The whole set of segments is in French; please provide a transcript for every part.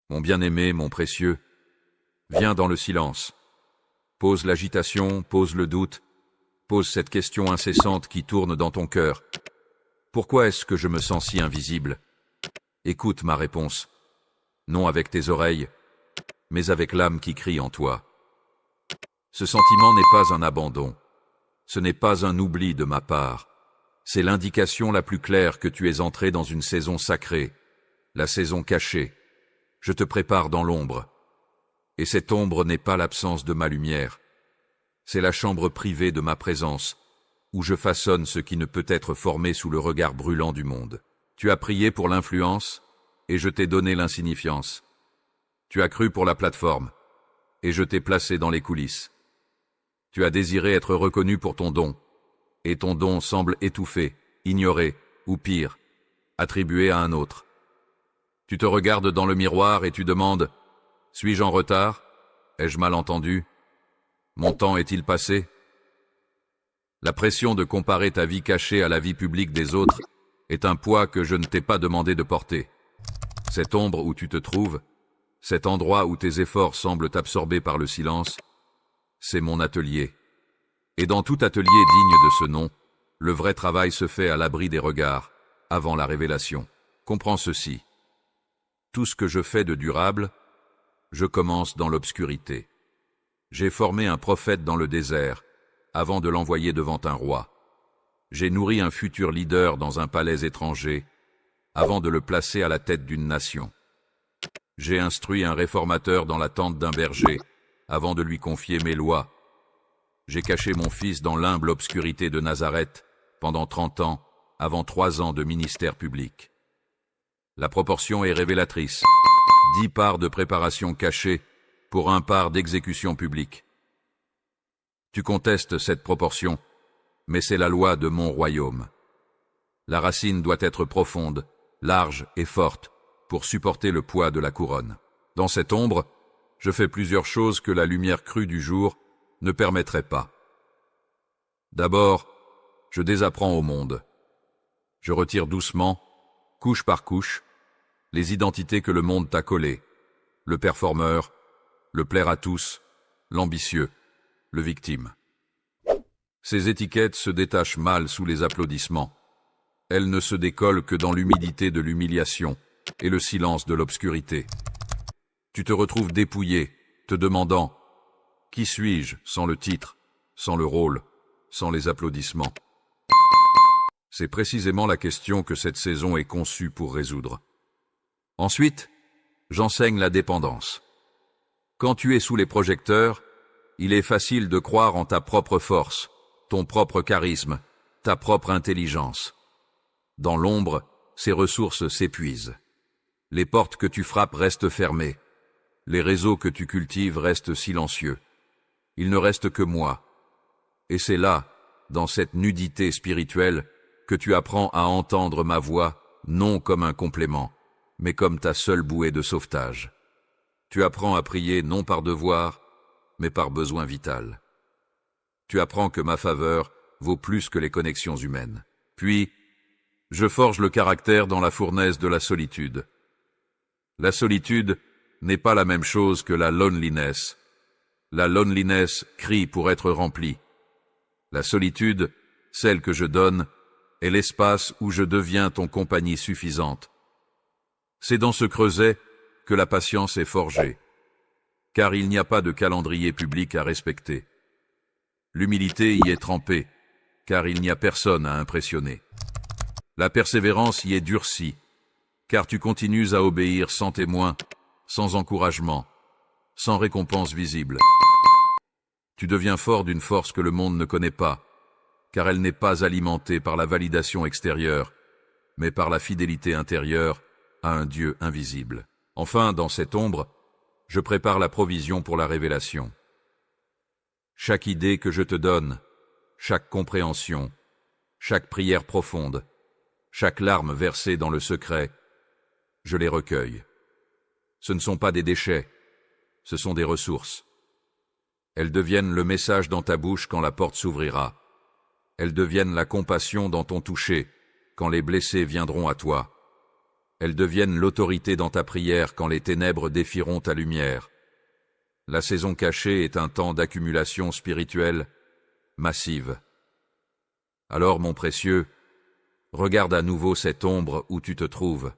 Mon bien-aimé, mon précieux, viens dans le silence. Pose l'agitation, pose le doute, pose cette question incessante qui tourne dans ton cœur. Pourquoi est-ce que je me sens si invisible? Écoute ma réponse, non avec tes oreilles, mais avec l'âme qui crie en toi. Ce sentiment n'est pas un abandon, ce n'est pas un oubli de ma part, c'est l'indication la plus claire que tu es entré dans une saison sacrée, la saison cachée. Je te prépare dans l'ombre, et cette ombre n'est pas l'absence de ma lumière, c'est la chambre privée de ma présence, où je façonne ce qui ne peut être formé sous le regard brûlant du monde. Tu as prié pour l'influence, et je t'ai donné l'insignifiance. Tu as cru pour la plateforme, et je t'ai placé dans les coulisses. Tu as désiré être reconnu pour ton don, et ton don semble étouffé, ignoré, ou pire, attribué à un autre. Tu te regardes dans le miroir et tu demandes « Suis-je en retard? Ai-je mal entendu? Mon temps est-il passé ?» La pression de comparer ta vie cachée à la vie publique des autres est un poids que je ne t'ai pas demandé de porter. Cette ombre où tu te trouves, cet endroit où tes efforts semblent absorbés par le silence, c'est mon atelier. Et dans tout atelier digne de ce nom, le vrai travail se fait à l'abri des regards, avant la révélation. Comprends ceci. Tout ce que je fais de durable, je commence dans l'obscurité. J'ai formé un prophète dans le désert, avant de l'envoyer devant un roi. J'ai nourri un futur leader dans un palais étranger, avant de le placer à la tête d'une nation. J'ai instruit un réformateur dans la tente d'un berger, avant de lui confier mes lois. J'ai caché mon fils dans l'humble obscurité de Nazareth, pendant 30 ans, avant 3 ans de ministère public. La proportion est révélatrice. 10 parts de préparation cachée pour 1 part d'exécution publique. Tu contestes cette proportion, mais c'est la loi de mon royaume. La racine doit être profonde, large et forte pour supporter le poids de la couronne. Dans cette ombre, je fais plusieurs choses que la lumière crue du jour ne permettrait pas. D'abord, je désapprends au monde. Je retire doucement, couche par couche, les identités que le monde t'a collées, le performeur, le plaire à tous, l'ambitieux, le victime. Ces étiquettes se détachent mal sous les applaudissements. Elles ne se décollent que dans l'humidité de l'humiliation et le silence de l'obscurité. Tu te retrouves dépouillé, te demandant « Qui suis-je sans le titre, sans le rôle, sans les applaudissements ?» C'est précisément la question que cette saison est conçue pour résoudre. Ensuite, j'enseigne la dépendance. Quand tu es sous les projecteurs, il est facile de croire en ta propre force, ton propre charisme, ta propre intelligence. Dans l'ombre, ces ressources s'épuisent. Les portes que tu frappes restent fermées. Les réseaux que tu cultives restent silencieux. Il ne reste que moi. Et c'est là, dans cette nudité spirituelle, que tu apprends à entendre ma voix, non comme un complément, mais comme ta seule bouée de sauvetage. Tu apprends à prier non par devoir, mais par besoin vital. Tu apprends que ma faveur vaut plus que les connexions humaines. Puis, je forge le caractère dans la fournaise de la solitude. La solitude n'est pas la même chose que la loneliness. La loneliness crie pour être remplie. La solitude, celle que je donne, est l'espace où je deviens ton compagnie suffisante. C'est dans ce creuset que la patience est forgée, car il n'y a pas de calendrier public à respecter. L'humilité y est trempée, car il n'y a personne à impressionner. La persévérance y est durcie, car tu continues à obéir sans témoin, sans encouragement, sans récompense visible. Tu deviens fort d'une force que le monde ne connaît pas, car elle n'est pas alimentée par la validation extérieure, mais par la fidélité intérieure à un Dieu invisible. Enfin, dans cette ombre, je prépare la provision pour la révélation. Chaque idée que je te donne, chaque compréhension, chaque prière profonde, chaque larme versée dans le secret, je les recueille. Ce ne sont pas des déchets, ce sont des ressources. Elles deviennent le message dans ta bouche quand la porte s'ouvrira. Elles deviennent la compassion dans ton toucher quand les blessés viendront à toi. elles deviennent l'autorité dans ta prière quand les ténèbres défieront ta lumière. La saison cachée est un temps d'accumulation spirituelle massive. Alors, mon précieux, regarde à nouveau cette ombre où tu te trouves.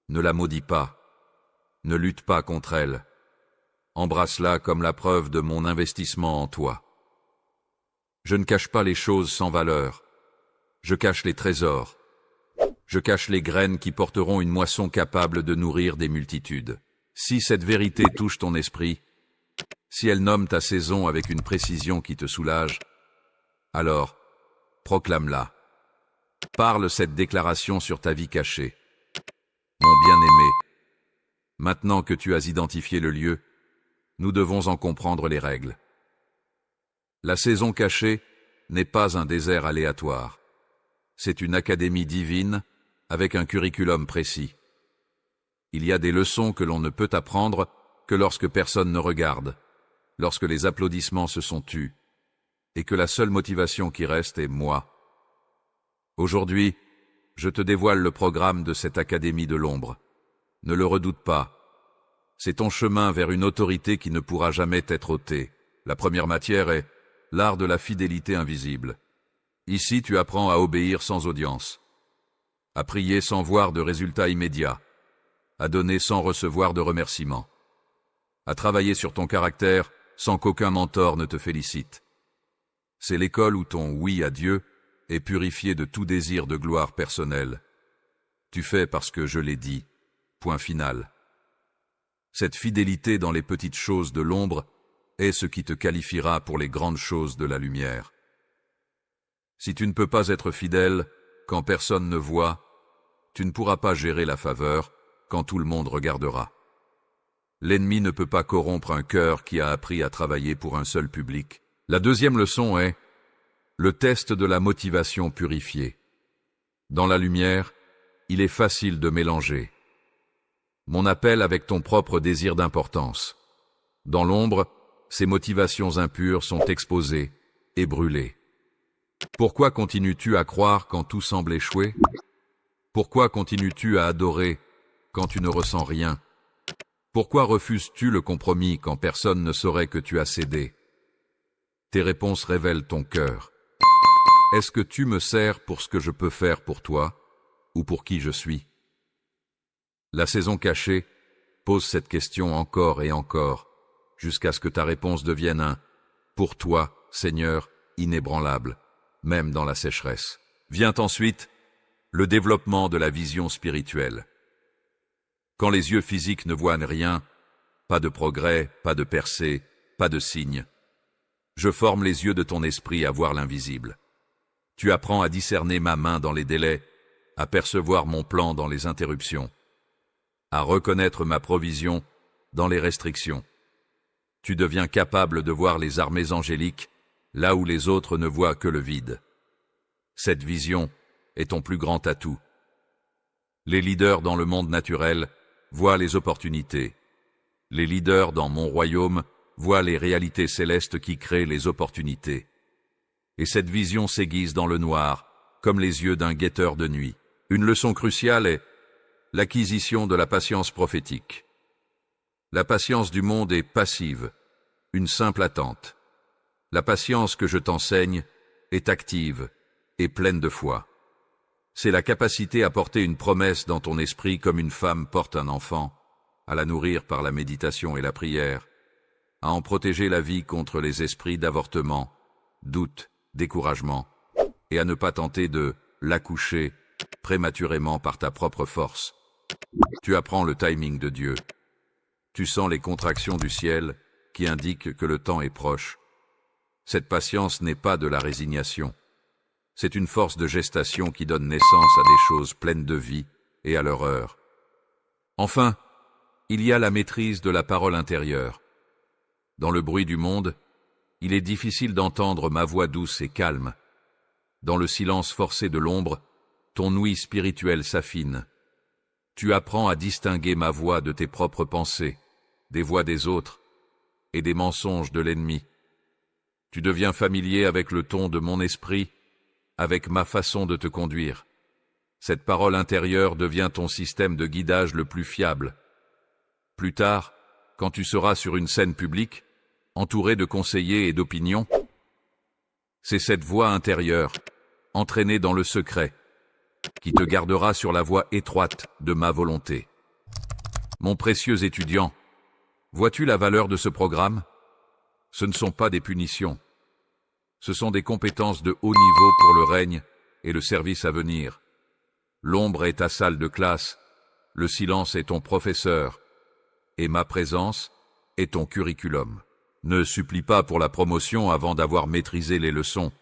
Ne la maudis pas, ne lutte pas contre elle. Embrasse-la comme la preuve de mon investissement en toi. Je ne cache pas les choses sans valeur. Je cache les trésors. Je cache les graines qui porteront une moisson capable de nourrir des multitudes. Si cette vérité touche ton esprit, si elle nomme ta saison avec une précision qui te soulage, alors, proclame-la. Parle cette déclaration sur ta vie cachée. Mon bien-aimé, maintenant que tu as identifié le lieu, nous devons en comprendre les règles. La saison cachée n'est pas un désert aléatoire. C'est une académie divine avec un curriculum précis. Il y a des leçons que l'on ne peut apprendre que lorsque personne ne regarde, lorsque les applaudissements se sont tus, et que la seule motivation qui reste est moi. Aujourd'hui, je te dévoile le programme de cette académie de l'ombre. Ne le redoute pas. C'est ton chemin vers une autorité qui ne pourra jamais t'être ôtée. La première matière est l'art de la fidélité invisible. Ici, tu apprends à obéir sans audience, à prier sans voir de résultats immédiats, à donner sans recevoir de remerciements, à travailler sur ton caractère sans qu'aucun mentor ne te félicite. C'est l'école où ton oui à Dieu est purifié de tout désir de gloire personnelle. Tu fais parce que je l'ai dit. Point final. Cette fidélité dans les petites choses de l'ombre est ce qui te qualifiera pour les grandes choses de la lumière. Si tu ne peux pas être fidèle quand personne ne voit, tu ne pourras pas gérer la faveur quand tout le monde regardera. L'ennemi ne peut pas corrompre un cœur qui a appris à travailler pour un seul public. La deuxième leçon est le test de la motivation purifiée. Dans la lumière, il est facile de mélanger mon appel avec ton propre désir d'importance. Dans l'ombre, ces motivations impures sont exposées et brûlées. Pourquoi continues-tu à croire quand tout semble échouer? Pourquoi continues-tu à adorer quand tu ne ressens rien? Pourquoi refuses-tu le compromis quand personne ne saurait que tu as cédé? Tes réponses révèlent ton cœur. Est-ce que tu me sers pour ce que je peux faire pour toi ou pour qui je suis? La saison cachée pose cette question encore et encore, jusqu'à ce que ta réponse devienne un « pour toi, Seigneur, inébranlable », même dans la sécheresse. Vient ensuite le développement de la vision spirituelle. Quand les yeux physiques ne voient rien, pas de progrès, pas de percée, pas de signe, je forme les yeux de ton esprit à voir l'invisible. Tu apprends à discerner ma main dans les délais, à percevoir mon plan dans les interruptions, à reconnaître ma provision dans les restrictions. Tu deviens capable de voir les armées angéliques là où les autres ne voient que le vide. Cette vision est ton plus grand atout. Les leaders dans le monde naturel voient les opportunités. Les leaders dans mon royaume voient les réalités célestes qui créent les opportunités. Et cette vision s'aiguise dans le noir, comme les yeux d'un guetteur de nuit. Une leçon cruciale est l'acquisition de la patience prophétique. La patience du monde est passive, une simple attente. La patience que je t'enseigne est active et pleine de foi. C'est la capacité à porter une promesse dans ton esprit comme une femme porte un enfant, à la nourrir par la méditation et la prière, à en protéger la vie contre les esprits d'avortement, doute, découragement, et à ne pas tenter de l'accoucher prématurément par ta propre force. Tu apprends le timing de Dieu. Tu sens les contractions du ciel qui indiquent que le temps est proche. Cette patience n'est pas de la résignation. C'est une force de gestation qui donne naissance à des choses pleines de vie et à leur heure. Enfin, il y a la maîtrise de la parole intérieure. Dans le bruit du monde, il est difficile d'entendre ma voix douce et calme. Dans le silence forcé de l'ombre, ton ouïe spirituelle s'affine. Tu apprends à distinguer ma voix de tes propres pensées, des voix des autres et des mensonges de l'ennemi. Tu deviens familier avec le ton de mon esprit, avec ma façon de te conduire. Cette parole intérieure devient ton système de guidage le plus fiable. Plus tard, quand tu seras sur une scène publique, entouré de conseillers et d'opinions, c'est cette voix intérieure, entraînée dans le secret, qui te gardera sur la voie étroite de ma volonté. Mon précieux étudiant, vois-tu la valeur de ce programme? Ce ne sont pas des punitions. Ce sont des compétences de haut niveau pour le règne et le service à venir. L'ombre est ta salle de classe, le silence est ton professeur, et ma présence est ton curriculum. Ne supplie pas pour la promotion avant d'avoir maîtrisé les leçons.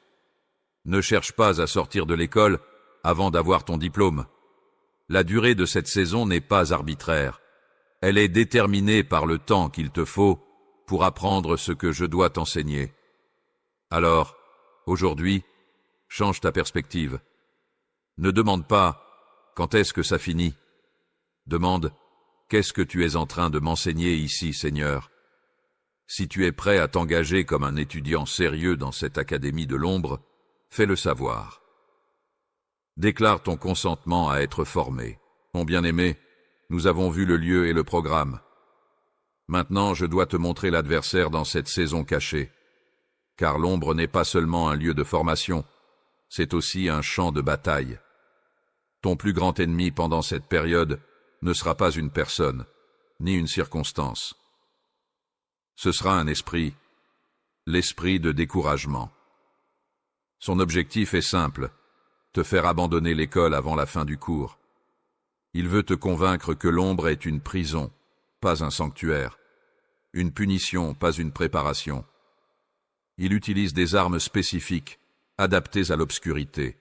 Ne cherche pas à sortir de l'école avant d'avoir ton diplôme. La durée de cette saison n'est pas arbitraire. Elle est déterminée par le temps qu'il te faut pour apprendre ce que je dois t'enseigner. Alors, aujourd'hui, change ta perspective. Ne demande pas « Quand est-ce que ça finit ?» Demande « Qu'est-ce que tu es en train de m'enseigner ici, Seigneur ?» Si tu es prêt à t'engager comme un étudiant sérieux dans cette académie de l'ombre, fais-le savoir. Déclare ton consentement à être formé. Mon bien-aimé, nous avons vu le lieu et le programme. Maintenant, je dois te montrer l'adversaire dans cette saison cachée. Car l'ombre n'est pas seulement un lieu de formation, c'est aussi un champ de bataille. Ton plus grand ennemi pendant cette période ne sera pas une personne, ni une circonstance. Ce sera un esprit, l'esprit de découragement. Son objectif est simple, te faire abandonner l'école avant la fin du cours. Il veut te convaincre que l'ombre est une prison, pas un sanctuaire, une punition, pas une préparation. Il utilise des armes spécifiques, adaptées à l'obscurité.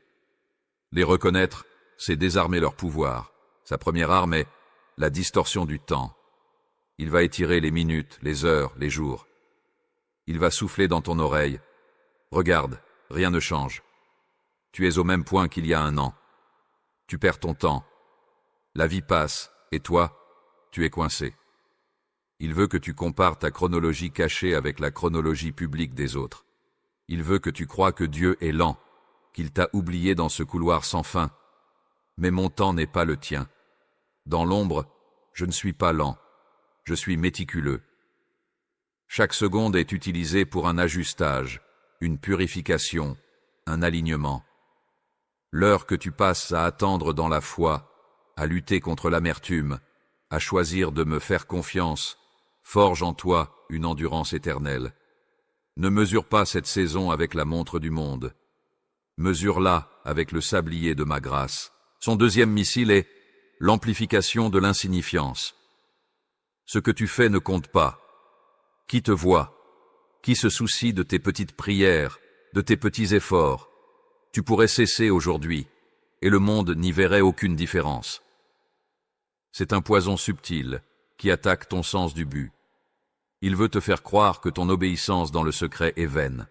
Les reconnaître, c'est désarmer leur pouvoir. Sa première arme est la distorsion du temps. Il va étirer les minutes, les heures, les jours. Il va souffler dans ton oreille. Regarde, rien ne change. Tu es au même point qu'il y a un an. Tu perds ton temps. La vie passe, et toi, tu es coincé. Il veut que tu compares ta chronologie cachée avec la chronologie publique des autres. Il veut que tu croies que Dieu est lent, qu'il t'a oublié dans ce couloir sans fin. Mais mon temps n'est pas le tien. Dans l'ombre, je ne suis pas lent. Je suis méticuleux. Chaque seconde est utilisée pour un ajustage, une purification, un alignement. L'heure que tu passes à attendre dans la foi, à lutter contre l'amertume, à choisir de me faire confiance, forge en toi une endurance éternelle. Ne mesure pas cette saison avec la montre du monde. Mesure-la avec le sablier de ma grâce. Son deuxième missile est l'amplification de l'insignifiance. Ce que tu fais ne compte pas. Qui te voit? Qui se soucie de tes petites prières, de tes petits efforts? Tu pourrais cesser aujourd'hui, et le monde n'y verrait aucune différence. C'est un poison subtil qui attaque ton sens du but. Il veut te faire croire que ton obéissance dans le secret est vaine.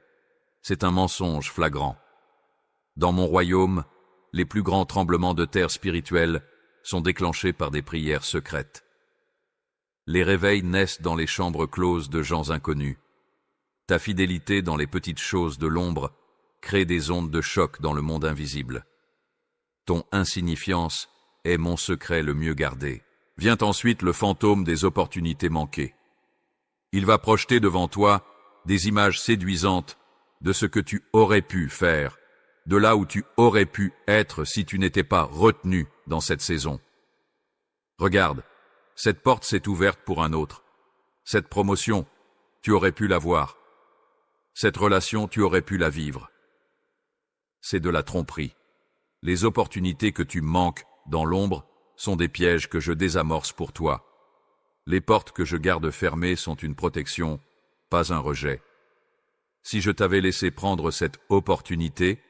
C'est un mensonge flagrant. Dans mon royaume, les plus grands tremblements de terre spirituels sont déclenchés par des prières secrètes. Les réveils naissent dans les chambres closes de gens inconnus. Ta fidélité dans les petites choses de l'ombre crée des ondes de choc dans le monde invisible. Ton insignifiance est mon secret le mieux gardé. Vient ensuite le fantôme des opportunités manquées. Il va projeter devant toi des images séduisantes de ce que tu aurais pu faire, de là où tu aurais pu être si tu n'étais pas retenu dans cette saison. Regarde, cette porte s'est ouverte pour un autre. Cette promotion, tu aurais pu l'avoir. Cette relation, tu aurais pu la vivre. C'est de la tromperie. Les opportunités que tu manques dans l'ombre sont des pièges que je désamorce pour toi. Les portes que je garde fermées sont une protection, pas un rejet. Si je t'avais laissé prendre cette opportunité,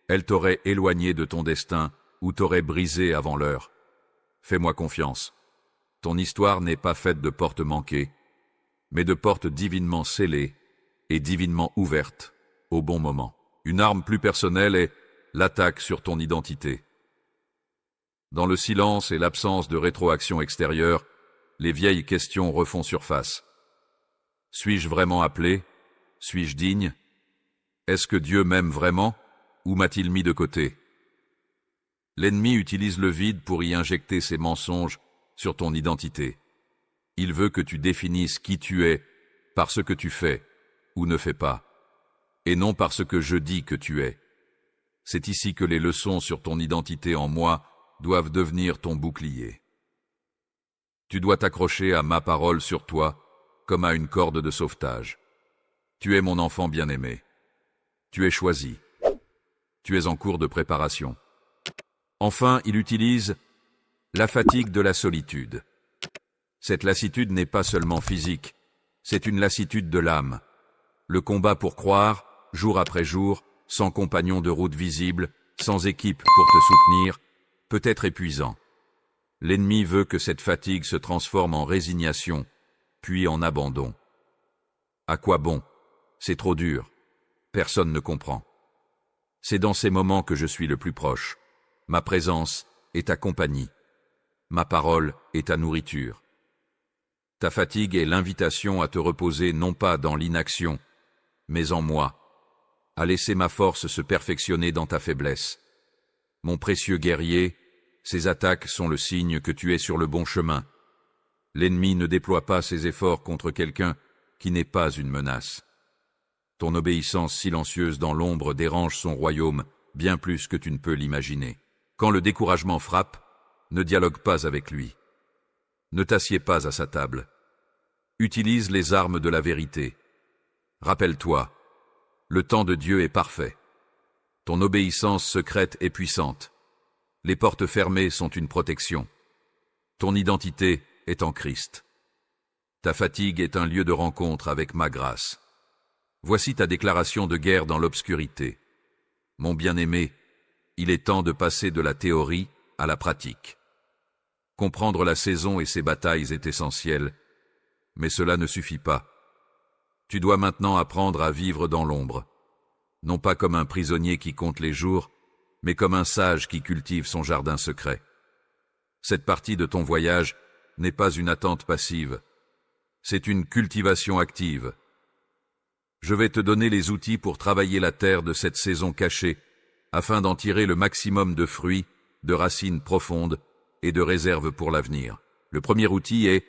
elle t'aurait éloigné de ton destin ou t'aurait brisé avant l'heure. Fais-moi confiance. Ton histoire n'est pas faite de portes manquées, mais de portes divinement scellées et divinement ouvertes au bon moment. Une arme plus personnelle est l'attaque sur ton identité. Dans le silence et l'absence de rétroaction extérieure, les vieilles questions refont surface. Suis-je vraiment appelé? Suis-je digne? Est-ce que Dieu m'aime vraiment ou m'a-t-il mis de côté? L'ennemi utilise le vide pour y injecter ses mensonges sur ton identité. Il veut que tu définisses qui tu es par ce que tu fais ou ne fais pas, et non par ce que je dis que tu es. C'est ici que les leçons sur ton identité en moi doivent devenir ton bouclier. Tu dois t'accrocher à ma parole sur toi comme à une corde de sauvetage. Tu es mon enfant bien-aimé. Tu es choisi. Tu es en cours de préparation. Enfin, il utilise la fatigue de la solitude. Cette lassitude n'est pas seulement physique, c'est une lassitude de l'âme. Le combat pour croire, jour après jour, sans compagnon de route visible, sans équipe pour te soutenir, peut être épuisant. L'ennemi veut que cette fatigue se transforme en résignation, puis en abandon. À quoi bon? C'est trop dur. Personne ne comprend. C'est dans ces moments que je suis le plus proche. Ma présence est ta compagnie. Ma parole est ta nourriture. Ta fatigue est l'invitation à te reposer non pas dans l'inaction, mais en moi, à laisser ma force se perfectionner dans ta faiblesse. Mon précieux guerrier, ces attaques sont le signe que tu es sur le bon chemin. L'ennemi ne déploie pas ses efforts contre quelqu'un qui n'est pas une menace. Ton obéissance silencieuse dans l'ombre dérange son royaume bien plus que tu ne peux l'imaginer. Quand le découragement frappe, ne dialogue pas avec lui. Ne t'assieds pas à sa table. Utilise les armes de la vérité. Rappelle-toi, le temps de Dieu est parfait. Ton obéissance secrète est puissante. Les portes fermées sont une protection. Ton identité est en Christ. Ta fatigue est un lieu de rencontre avec ma grâce. Voici ta déclaration de guerre dans l'obscurité. Mon bien-aimé, il est temps de passer de la théorie à la pratique. Comprendre la saison et ses batailles est essentiel, mais cela ne suffit pas. Tu dois maintenant apprendre à vivre dans l'ombre, non pas comme un prisonnier qui compte les jours, mais comme un sage qui cultive son jardin secret. Cette partie de ton voyage n'est pas une attente passive, c'est une cultivation active. Je vais te donner les outils pour travailler la terre de cette saison cachée, afin d'en tirer le maximum de fruits, de racines profondes et de réserves pour l'avenir. Le premier outil est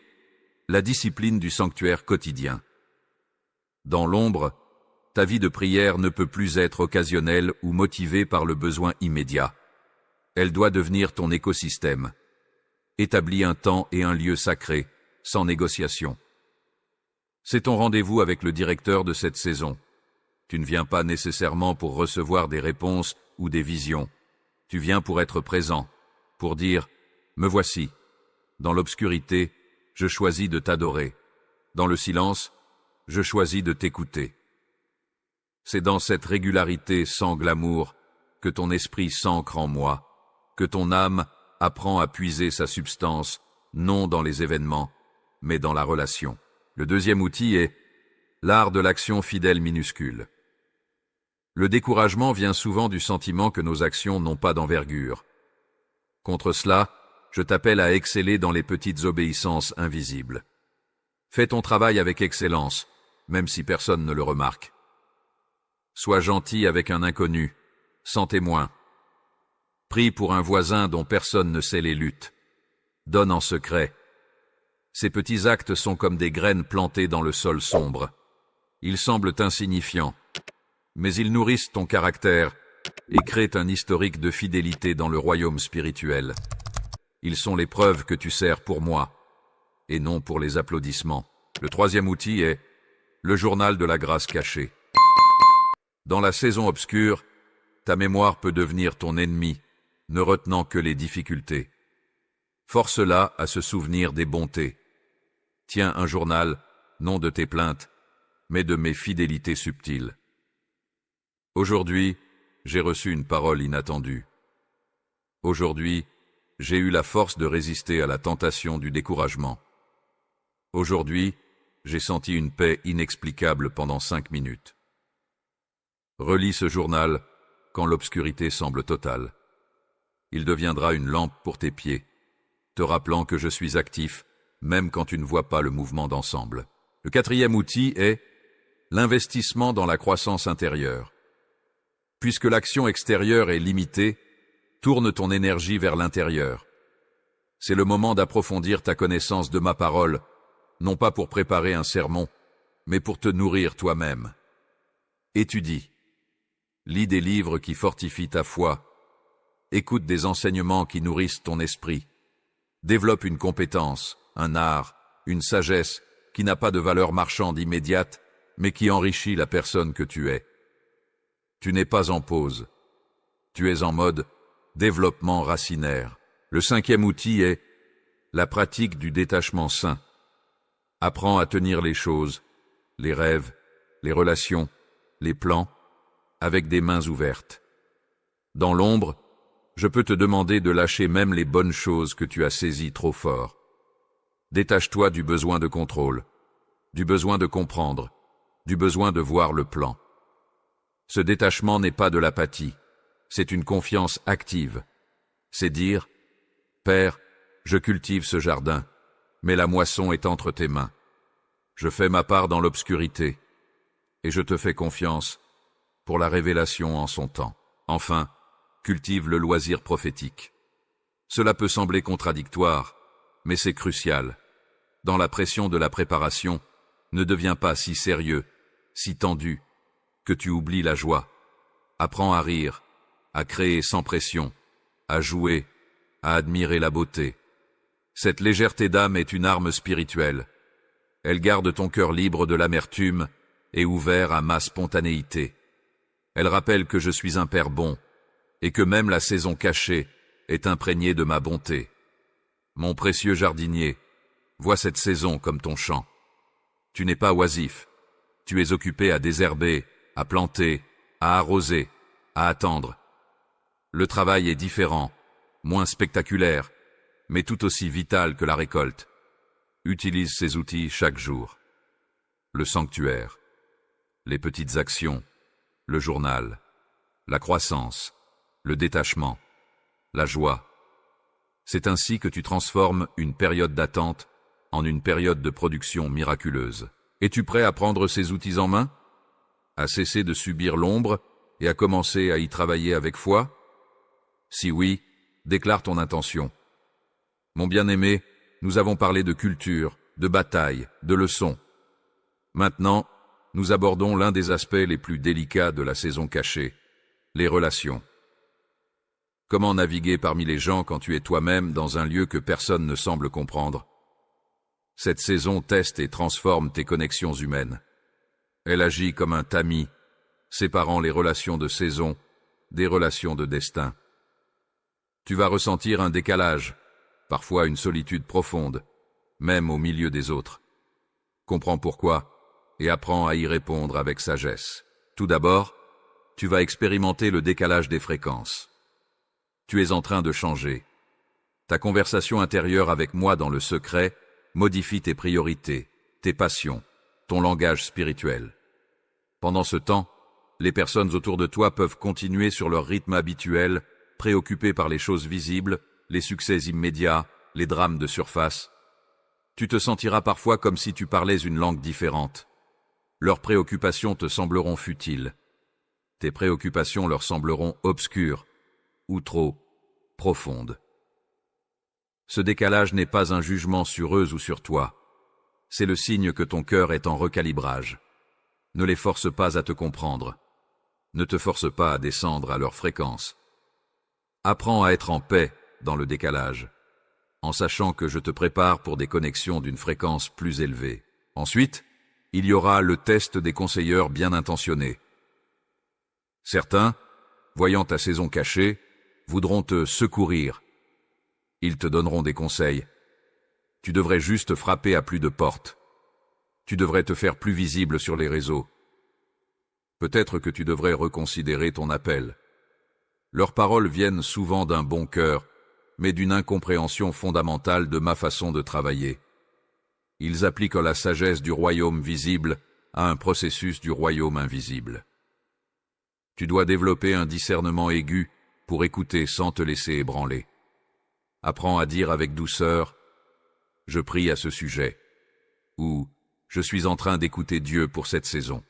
la discipline du sanctuaire quotidien. Dans l'ombre, ta vie de prière ne peut plus être occasionnelle ou motivée par le besoin immédiat. Elle doit devenir ton écosystème. Établis un temps et un lieu sacrés, sans négociation. C'est ton rendez-vous avec le directeur de cette saison. Tu ne viens pas nécessairement pour recevoir des réponses ou des visions. Tu viens pour être présent, pour dire « Me voici ». Dans l'obscurité, je choisis de t'adorer. Dans le silence, je choisis de t'écouter. C'est dans cette régularité sans glamour que ton esprit s'ancre en moi, que ton âme apprend à puiser sa substance, non dans les événements, mais dans la relation. Le deuxième outil est l'art de l'action fidèle minuscule. Le découragement vient souvent du sentiment que nos actions n'ont pas d'envergure. Contre cela, je t'appelle à exceller dans les petites obéissances invisibles. Fais ton travail avec excellence, même si personne ne le remarque. Sois gentil avec un inconnu, sans témoin. Prie pour un voisin dont personne ne sait les luttes. Donne en secret. Ces petits actes sont comme des graines plantées dans le sol sombre. Ils semblent insignifiants, mais ils nourrissent ton caractère et créent un historique de fidélité dans le royaume spirituel. Ils sont les preuves que tu sers pour moi, et non pour les applaudissements. Le troisième outil est le journal de la grâce cachée. Dans la saison obscure, ta mémoire peut devenir ton ennemi, ne retenant que les difficultés. Force-la à se souvenir des bontés. Tiens un journal, non de tes plaintes, mais de mes fidélités subtiles. Aujourd'hui, j'ai reçu une parole inattendue. Aujourd'hui, j'ai eu la force de résister à la tentation du découragement. Aujourd'hui, j'ai senti une paix inexplicable pendant 5 minutes. Relis ce journal quand l'obscurité semble totale. Il deviendra une lampe pour tes pieds, te rappelant que je suis actif, même quand tu ne vois pas le mouvement d'ensemble. Le quatrième outil est l'investissement dans la croissance intérieure. Puisque l'action extérieure est limitée, Tourne ton énergie vers l'intérieur. C'est le moment d'approfondir ta connaissance de ma parole, non pas pour préparer un sermon, mais pour te nourrir toi-même. Étudie. Lis des livres qui fortifient ta foi. Écoute des enseignements qui nourrissent ton esprit. Développe une compétence, un art, une sagesse qui n'a pas de valeur marchande immédiate, mais qui enrichit la personne que tu es. Tu n'es pas en pause. Tu es en mode développement racinaire. Le 5e outil est la pratique du détachement sain. Apprends à tenir les choses, les rêves, les relations, les plans, avec des mains ouvertes. Dans l'ombre, je peux te demander de lâcher même les bonnes choses que tu as saisies trop fort. Détache-toi du besoin de contrôle, du besoin de comprendre, du besoin de voir le plan. Ce détachement n'est pas de l'apathie, c'est une confiance active. C'est dire, Père, je cultive ce jardin, mais la moisson est entre tes mains. Je fais ma part dans l'obscurité, et je te fais confiance pour la révélation en son temps. Enfin, cultive le loisir prophétique. Cela peut sembler contradictoire, mais c'est crucial. Dans la pression de la préparation, ne deviens pas si sérieux, si tendu, que tu oublies la joie. Apprends à rire, à créer sans pression, à jouer, à admirer la beauté. Cette légèreté d'âme est une arme spirituelle. Elle garde ton cœur libre de l'amertume et ouvert à ma spontanéité. Elle rappelle que je suis un Père bon, et que même la saison cachée est imprégnée de ma bonté. Mon précieux jardinier, vois cette saison comme ton champ. Tu n'es pas oisif, tu es occupé à désherber, à planter, à arroser, à attendre. Le travail est différent, moins spectaculaire, mais tout aussi vital que la récolte. Utilise ces outils chaque jour. Le sanctuaire, les petites actions, le journal, la croissance, le détachement, la joie. C'est ainsi que tu transformes une période d'attente en une période de production miraculeuse. Es-tu prêt à prendre ces outils en main? À cesser de subir l'ombre et à commencer à y travailler avec foi? Si oui, déclare ton intention. Mon bien-aimé, nous avons parlé de culture, de bataille, de leçons. Maintenant, nous abordons l'un des aspects les plus délicats de la saison cachée, les relations. Comment naviguer parmi les gens quand tu es toi-même dans un lieu que personne ne semble comprendre? Cette saison teste et transforme tes connexions humaines. Elle agit comme un tamis, séparant les relations de saison des relations de destin. Tu vas ressentir un décalage, parfois une solitude profonde, même au milieu des autres. Comprends pourquoi et apprends à y répondre avec sagesse. Tout d'abord, tu vas expérimenter le décalage des fréquences. Tu es en train de changer. Ta conversation intérieure avec moi dans le secret modifie tes priorités, tes passions, ton langage spirituel. Pendant ce temps, les personnes autour de toi peuvent continuer sur leur rythme habituel, préoccupées par les choses visibles, les succès immédiats, les drames de surface. Tu te sentiras parfois comme si tu parlais une langue différente. Leurs préoccupations te sembleront futiles. Tes préoccupations leur sembleront obscures ou trop profondes. Ce décalage n'est pas un jugement sur eux ou sur toi. C'est le signe que ton cœur est en recalibrage. Ne les force pas à te comprendre. Ne te force pas à descendre à leur fréquence. Apprends à être en paix dans le décalage, en sachant que je te prépare pour des connexions d'une fréquence plus élevée. Ensuite, il y aura le test des conseilleurs bien intentionnés. Certains, voyant ta saison cachée, voudront te secourir. Ils te donneront des conseils. Tu devrais juste frapper à plus de portes. Tu devrais te faire plus visible sur les réseaux. Peut-être que tu devrais reconsidérer ton appel. Leurs paroles viennent souvent d'un bon cœur, mais d'une incompréhension fondamentale de ma façon de travailler. Ils appliquent la sagesse du royaume visible à un processus du royaume invisible. Tu dois développer un discernement aigu pour écouter sans te laisser ébranler. Apprends à dire avec douceur « Je prie à ce sujet » ou « Je suis en train d'écouter Dieu pour cette saison ».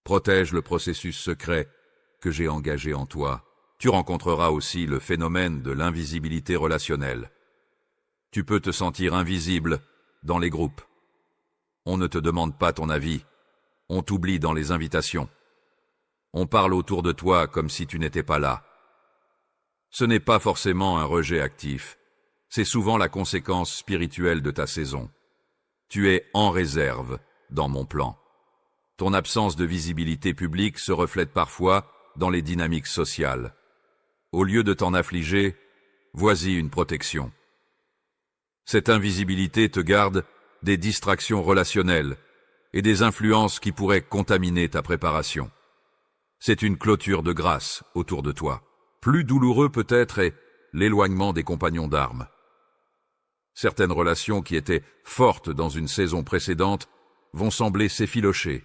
Protège le processus secret que j'ai engagé en toi. Tu rencontreras aussi le phénomène de l'invisibilité relationnelle. Tu peux te sentir invisible dans les groupes. On ne te demande pas ton avis, on t'oublie dans les invitations. On parle autour de toi comme si tu n'étais pas là. Ce n'est pas forcément un rejet actif, c'est souvent la conséquence spirituelle de ta saison. Tu es en réserve dans mon plan. Ton absence de visibilité publique se reflète parfois dans les dynamiques sociales. Au lieu de t'en affliger, voici une protection. Cette invisibilité te garde des distractions relationnelles et des influences qui pourraient contaminer ta préparation. C'est une clôture de grâce autour de toi. Plus douloureux peut-être est l'éloignement des compagnons d'armes. Certaines relations qui étaient fortes dans une saison précédente vont sembler s'effilocher.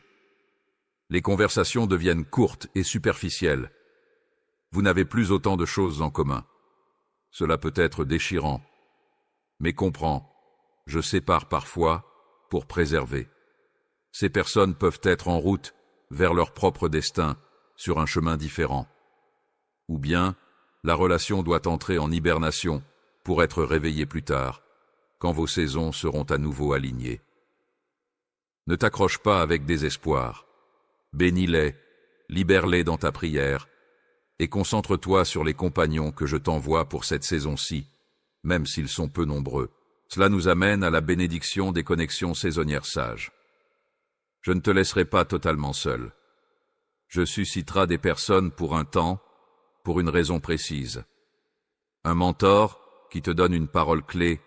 Les conversations deviennent courtes et superficielles. Vous n'avez plus autant de choses en commun. Cela peut être déchirant. Mais comprends, je sépare parfois pour préserver. Ces personnes peuvent être en route vers leur propre destin sur un chemin différent. Ou bien, la relation doit entrer en hibernation pour être réveillée plus tard, quand vos saisons seront à nouveau alignées. Ne t'accroche pas avec désespoir. Bénis-les, libère-les dans ta prière, et concentre-toi sur les compagnons que je t'envoie pour cette saison-ci, même s'ils sont peu nombreux. Cela nous amène à la bénédiction des connexions saisonnières sages. Je ne te laisserai pas totalement seul. Je susciterai des personnes pour un temps, pour une raison précise. Un mentor qui te donne une parole clé,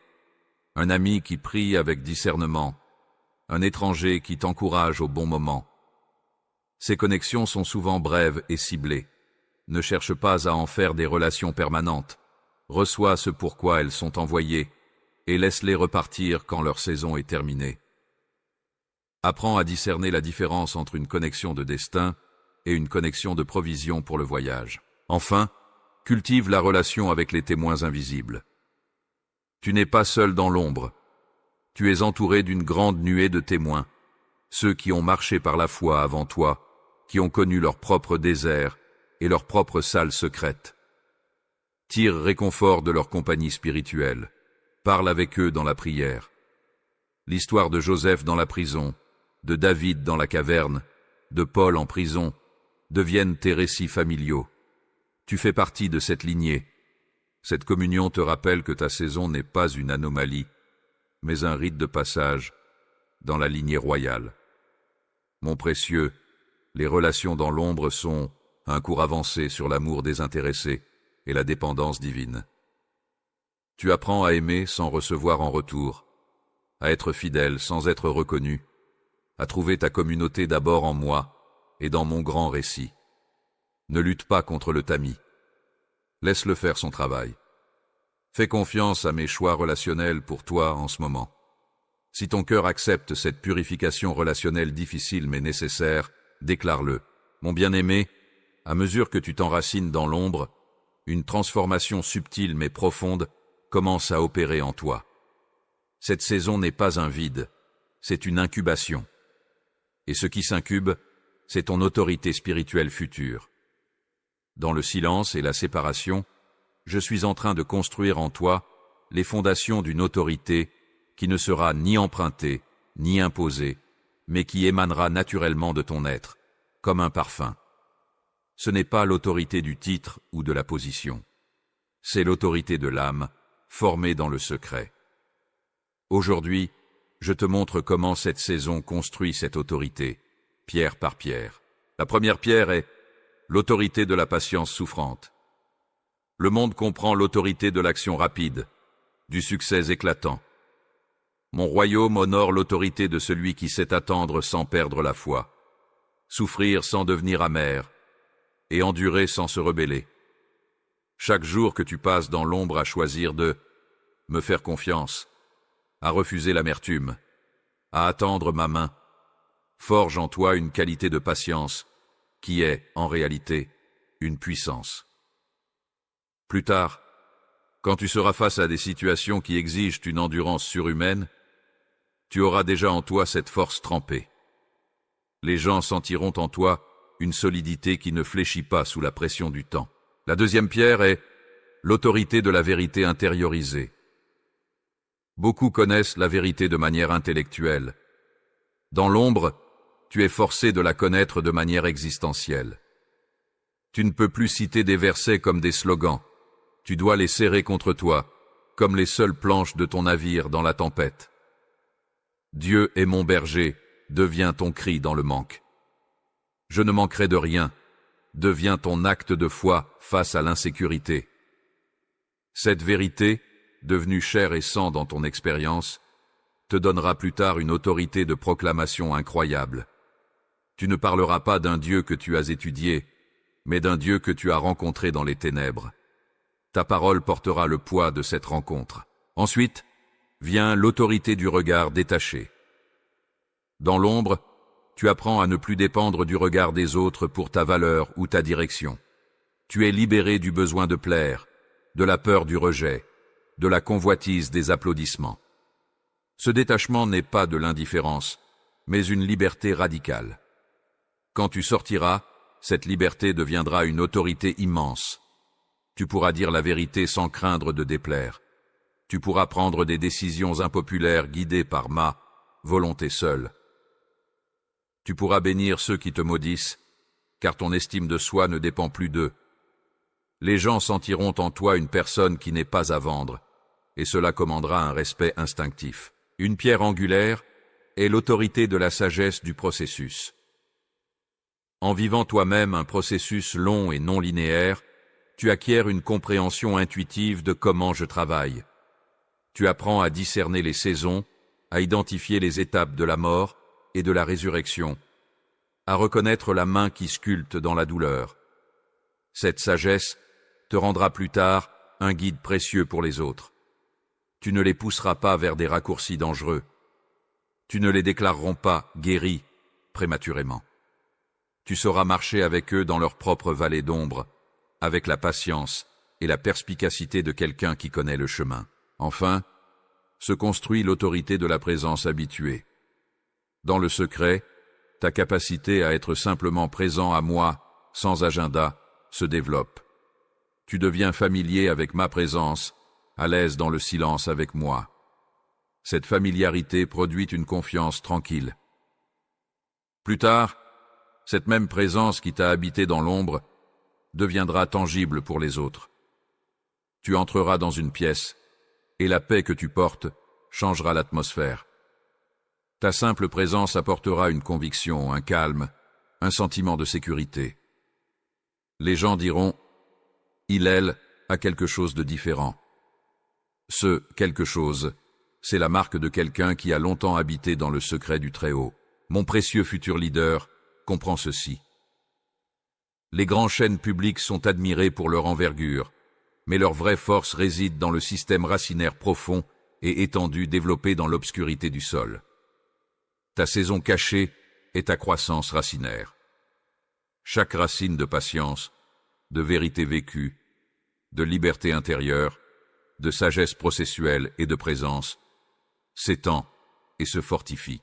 un ami qui prie avec discernement, un étranger qui t'encourage au bon moment. Ces connexions sont souvent brèves et ciblées. Ne cherche pas à en faire des relations permanentes. Reçois ce pourquoi elles sont envoyées et laisse-les repartir quand leur saison est terminée. Apprends à discerner la différence entre une connexion de destin et une connexion de provision pour le voyage. Enfin, cultive la relation avec les témoins invisibles. Tu n'es pas seul dans l'ombre. Tu es entouré d'une grande nuée de témoins, ceux qui ont marché par la foi avant toi, qui ont connu leur propre désert et leur propre salle secrète. Tire réconfort de leur compagnie spirituelle. Parle avec eux dans la prière. L'histoire de Joseph dans la prison, de David dans la caverne, de Paul en prison, deviennent tes récits familiaux. Tu fais partie de cette lignée. Cette communion te rappelle que ta saison n'est pas une anomalie, mais un rite de passage dans la lignée royale. Mon précieux, les relations dans l'ombre sont un cours avancé sur l'amour désintéressé et la dépendance divine. Tu apprends à aimer sans recevoir en retour, à être fidèle sans être reconnu, à trouver ta communauté d'abord en moi et dans mon grand récit. Ne lutte pas contre le tamis. Laisse-le faire son travail. Fais confiance à mes choix relationnels pour toi en ce moment. Si ton cœur accepte cette purification relationnelle difficile mais nécessaire, déclare-le. Mon bien-aimé, à mesure que tu t'enracines dans l'ombre, une transformation subtile mais profonde commence à opérer en toi. Cette saison n'est pas un vide, c'est une incubation. Et ce qui s'incube, c'est ton autorité spirituelle future. Dans le silence et la séparation, je suis en train de construire en toi les fondations d'une autorité qui ne sera ni empruntée, ni imposée, mais qui émanera naturellement de ton être, comme un parfum. Ce n'est pas l'autorité du titre ou de la position. C'est l'autorité de l'âme, formée dans le secret. Aujourd'hui, je te montre comment cette saison construit cette autorité, pierre par pierre. La première pierre est l'autorité de la patience souffrante. Le monde comprend l'autorité de l'action rapide, du succès éclatant. Mon royaume honore l'autorité de celui qui sait attendre sans perdre la foi, souffrir sans devenir amer, et endurer sans se rebeller. Chaque jour que tu passes dans l'ombre à choisir de me faire confiance, à refuser l'amertume, à attendre ma main, forge en toi une qualité de patience qui est, en réalité, une puissance. Plus tard, quand tu seras face à des situations qui exigent une endurance surhumaine, tu auras déjà en toi cette force trempée. Les gens sentiront en toi une solidité qui ne fléchit pas sous la pression du temps. La deuxième pierre est l'autorité de la vérité intériorisée. Beaucoup connaissent la vérité de manière intellectuelle. Dans l'ombre, tu es forcé de la connaître de manière existentielle. Tu ne peux plus citer des versets comme des slogans. Tu dois les serrer contre toi, comme les seules planches de ton navire dans la tempête. Dieu est mon berger, devient ton cri dans le manque. Je ne manquerai de rien, devient ton acte de foi face à l'insécurité. Cette vérité, devenue chair et sang dans ton expérience, te donnera plus tard une autorité de proclamation incroyable. Tu ne parleras pas d'un Dieu que tu as étudié, mais d'un Dieu que tu as rencontré dans les ténèbres. Ta parole portera le poids de cette rencontre. Ensuite, vient l'autorité du regard détaché. Dans l'ombre, tu apprends à ne plus dépendre du regard des autres pour ta valeur ou ta direction. Tu es libéré du besoin de plaire, de la peur du rejet, de la convoitise des applaudissements. Ce détachement n'est pas de l'indifférence, mais une liberté radicale. Quand tu sortiras, cette liberté deviendra une autorité immense. Tu pourras dire la vérité sans craindre de déplaire. Tu pourras prendre des décisions impopulaires guidées par ma volonté seule. Tu pourras bénir ceux qui te maudissent, car ton estime de soi ne dépend plus d'eux. Les gens sentiront en toi une personne qui n'est pas à vendre, et cela commandera un respect instinctif. Une pierre angulaire est l'autorité de la sagesse du processus. En vivant toi-même un processus long et non linéaire, tu acquiers une compréhension intuitive de comment je travaille. Tu apprends à discerner les saisons, à identifier les étapes de la mort et de la résurrection, à reconnaître la main qui sculpte dans la douleur. Cette sagesse te rendra plus tard un guide précieux pour les autres. Tu ne les pousseras pas vers des raccourcis dangereux. Tu ne les déclareront pas guéris prématurément. Tu sauras marcher avec eux dans leur propre vallée d'ombre, avec la patience et la perspicacité de quelqu'un qui connaît le chemin. Enfin, se construit l'autorité de la présence habituée. Dans le secret, ta capacité à être simplement présent à moi, sans agenda, se développe. Tu deviens familier avec ma présence, à l'aise dans le silence avec moi. Cette familiarité produit une confiance tranquille. Plus tard, cette même présence qui t'a habité dans l'ombre deviendra tangible pour les autres. Tu entreras dans une pièce, et la paix que tu portes changera l'atmosphère. Ta simple présence apportera une conviction, un calme, un sentiment de sécurité. Les gens diront « Hillel a quelque chose de différent ». Ce « quelque chose », c'est la marque de quelqu'un qui a longtemps habité dans le secret du Très-Haut. Mon précieux futur leader comprend ceci. Les grands chaînes publics sont admirés pour leur envergure, mais leur vraie force réside dans le système racinaire profond et étendu développé dans l'obscurité du sol. Ta saison cachée est ta croissance racinaire. Chaque racine de patience, de vérité vécue, de liberté intérieure, de sagesse processuelle et de présence, s'étend et se fortifie.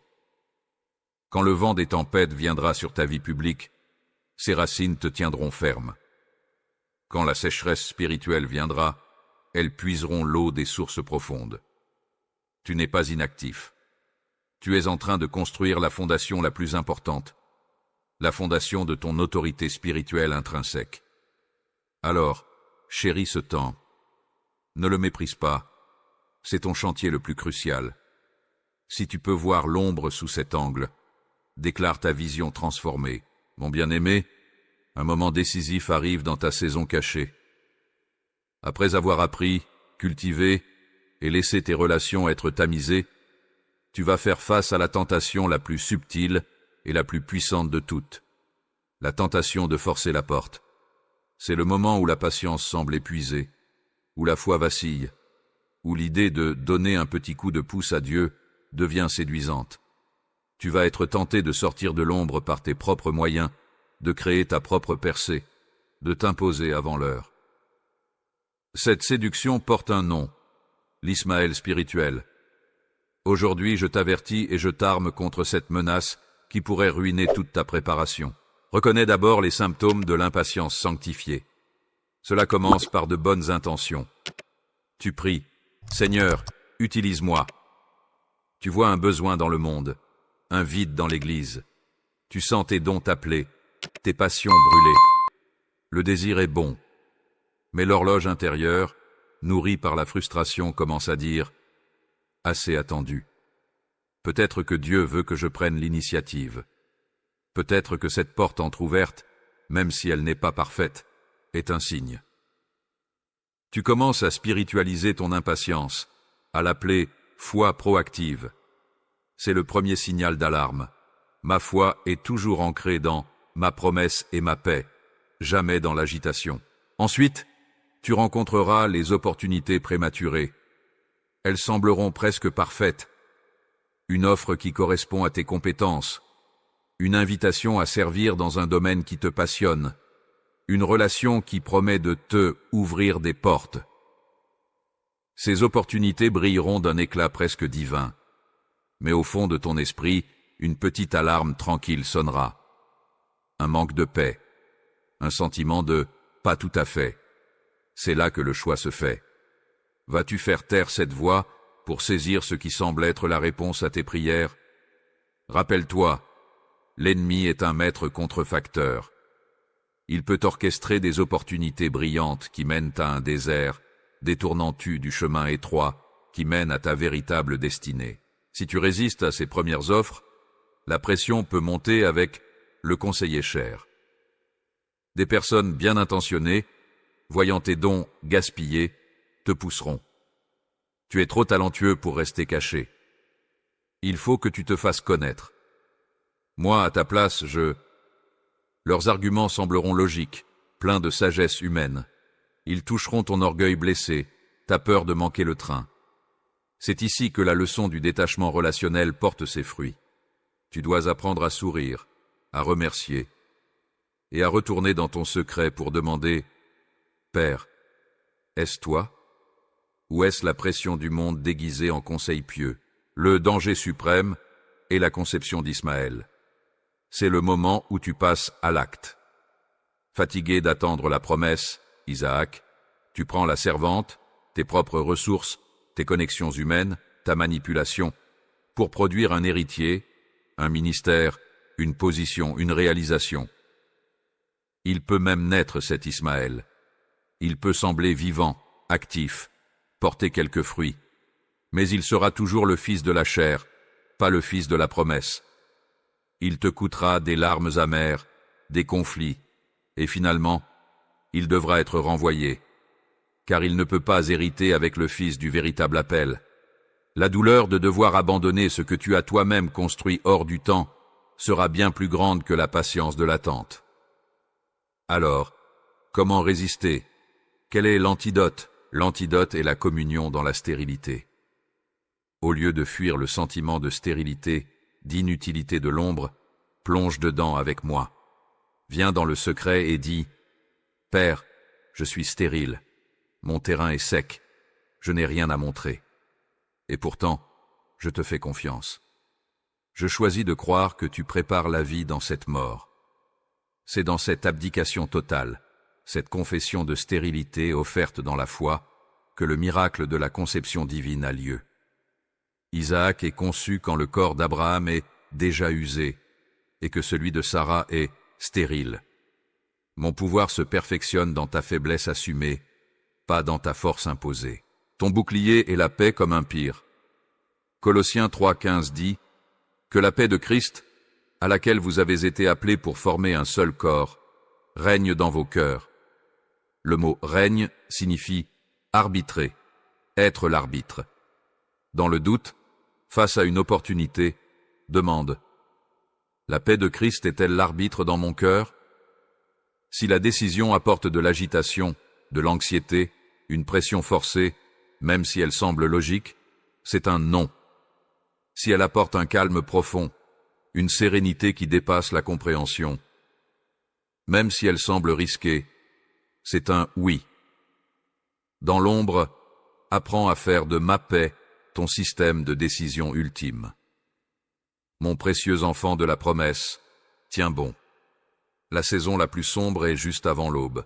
Quand le vent des tempêtes viendra sur ta vie publique, ces racines te tiendront ferme. Quand la sécheresse spirituelle viendra, elles puiseront l'eau des sources profondes. Tu n'es pas inactif. Tu es en train de construire la fondation la plus importante, la fondation de ton autorité spirituelle intrinsèque. Alors, chéris ce temps. Ne le méprise pas. C'est ton chantier le plus crucial. Si tu peux voir l'ombre sous cet angle, déclare ta vision transformée. Mon bien-aimé, un moment décisif arrive dans ta saison cachée. Après avoir appris, cultivé et laissé tes relations être tamisées, tu vas faire face à la tentation la plus subtile et la plus puissante de toutes, la tentation de forcer la porte. C'est le moment où la patience semble épuisée, où la foi vacille, où l'idée de donner un petit coup de pouce à Dieu devient séduisante. Tu vas être tenté de sortir de l'ombre par tes propres moyens, de créer ta propre percée, de t'imposer avant l'heure. Cette séduction porte un nom, l'Ismaël spirituel. Aujourd'hui, je t'avertis et je t'arme contre cette menace qui pourrait ruiner toute ta préparation. Reconnais d'abord les symptômes de l'impatience sanctifiée. Cela commence par de bonnes intentions. Tu pries, Seigneur, utilise-moi. Tu vois un besoin dans le monde, un vide dans l'Église. Tu sens tes dons t'appeler, tes passions brûler. Le désir est bon, mais l'horloge intérieure, nourrie par la frustration, commence à dire « assez attendu ». Peut-être que Dieu veut que je prenne l'initiative. Peut-être que cette porte entr'ouverte, même si elle n'est pas parfaite, est un signe. Tu commences à spiritualiser ton impatience, à l'appeler foi proactive. C'est le premier signal d'alarme. Ma foi est toujours ancrée dans ma promesse et ma paix, jamais dans l'agitation. Ensuite, tu rencontreras les opportunités prématurées. Elles sembleront presque parfaites. Une offre qui correspond à tes compétences, une invitation à servir dans un domaine qui te passionne, une relation qui promet de te ouvrir des portes. Ces opportunités brilleront d'un éclat presque divin, mais au fond de ton esprit, une petite alarme tranquille sonnera. Un manque de paix, un sentiment de « pas tout à fait ». C'est là que le choix se fait. Vas-tu faire taire cette voix pour saisir ce qui semble être la réponse à tes prières? Rappelle-toi, l'ennemi est un maître contrefacteur. Il peut orchestrer des opportunités brillantes qui mènent à un désert, détournant-tu du chemin étroit qui mène à ta véritable destinée. Si tu résistes à ces premières offres, la pression peut monter avec le conseiller cher. Des personnes bien intentionnées, voyant tes dons gaspillés, te pousseront. Tu es trop talentueux pour rester caché. Il faut que tu te fasses connaître. Moi, à ta place, Leurs arguments sembleront logiques, pleins de sagesse humaine. Ils toucheront ton orgueil blessé, ta peur de manquer le train. C'est ici que la leçon du détachement relationnel porte ses fruits. Tu dois apprendre à sourire, à remercier, et à retourner dans ton secret pour demander « Père, est-ce toi ? Ou est-ce la pression du monde déguisée en conseil pieux, le danger suprême et la conception d'Ismaël ?» C'est le moment où tu passes à l'acte. Fatigué d'attendre la promesse, Isaac, tu prends la servante, tes propres ressources, tes connexions humaines, ta manipulation, pour produire un héritier, un ministère, une position, une réalisation. Il peut même naître cet Ismaël. Il peut sembler vivant, actif, porter quelques fruits, mais il sera toujours le fils de la chair, pas le fils de la promesse. Il te coûtera des larmes amères, des conflits, et finalement, il devra être renvoyé, car il ne peut pas hériter avec le fils du véritable appel. La douleur de devoir abandonner ce que tu as toi-même construit hors du temps sera bien plus grande que la patience de l'attente. Alors, comment résister? Quel est l'antidote? L'antidote est la communion dans la stérilité. Au lieu de fuir le sentiment de stérilité, d'inutilité de l'ombre, plonge dedans avec moi. Viens dans le secret et dis « Père, je suis stérile, mon terrain est sec, je n'ai rien à montrer. Et pourtant, je te fais confiance. Je choisis de croire que tu prépares la vie dans cette mort. C'est dans cette abdication totale, cette confession de stérilité offerte dans la foi, que le miracle de la conception divine a lieu. Isaac est conçu quand le corps d'Abraham est déjà usé et que celui de Sarah est stérile. Mon pouvoir se perfectionne dans ta faiblesse assumée, pas dans ta force imposée. Ton bouclier est la paix comme un pire. Colossiens 3,15 dit « Que la paix de Christ, à laquelle vous avez été appelés pour former un seul corps, règne dans vos cœurs. » Le mot « règne » signifie « arbitrer », être l'arbitre. Dans le doute, face à une opportunité, demande « La paix de Christ est-elle l'arbitre dans mon cœur ?» Si la décision apporte de l'agitation, de l'anxiété, une pression forcée, même si elle semble logique, c'est un non. Si elle apporte un calme profond, une sérénité qui dépasse la compréhension, même si elle semble risquée, c'est un oui. Dans l'ombre, apprends à faire de ma paix ton système de décision ultime. Mon précieux enfant de la promesse, tiens bon. La saison la plus sombre est juste avant l'aube.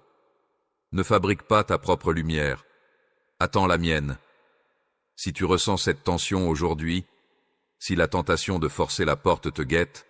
Ne fabrique pas ta propre lumière. Attends la mienne. Si tu ressens cette tension aujourd'hui, si la tentation de forcer la porte te guette,